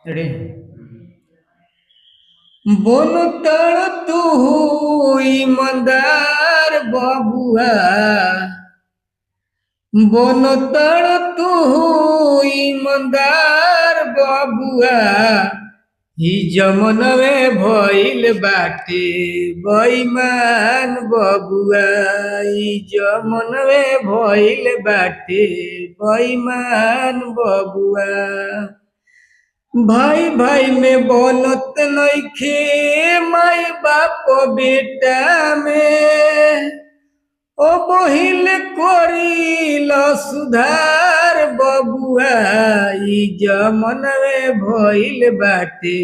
रे बोल तड़ तू ईमानदार बाबुआ बोल तड़ तू ईमानदार बाबुआ ही जमनवे भइल बाटे बेईमान बबुआ ई जमनवे भइल बाटे बेईमान बबुआ भाई भाई में बोलत नइखे माई बाप बेटा में ओ बहिल करिल सुधार बबुआ ई जमनवे भइल बाटे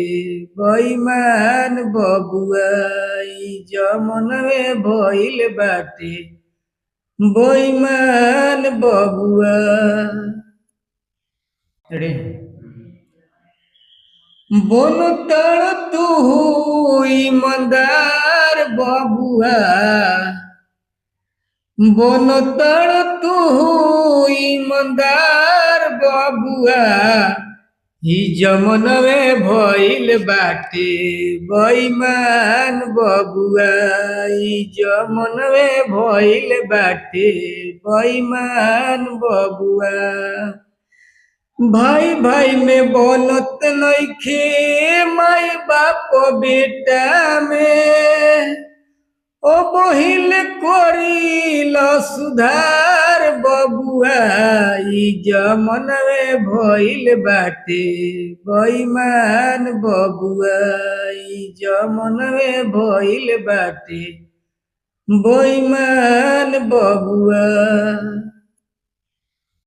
बेईमान बबुआ ई जमनवे भइल बाटे बेईमान बबुआ रे बोल तड़ तू ईमानदार बाबुआ बोल तड़ तू ईमानदार बाबुआ ही जमनवे भइल बाटे बेईमान बबुआ ई जमनवे भइल बाटे बेईमान बबुआ भाई भाई में बोलत नइखे माई बाप बेटा में ओ बहिल करिल सुधार बबुआ ई जमनवे भइल बाटे बेईमान बबुआ ई जमनवे भइल बाटे बेईमान बबुआ।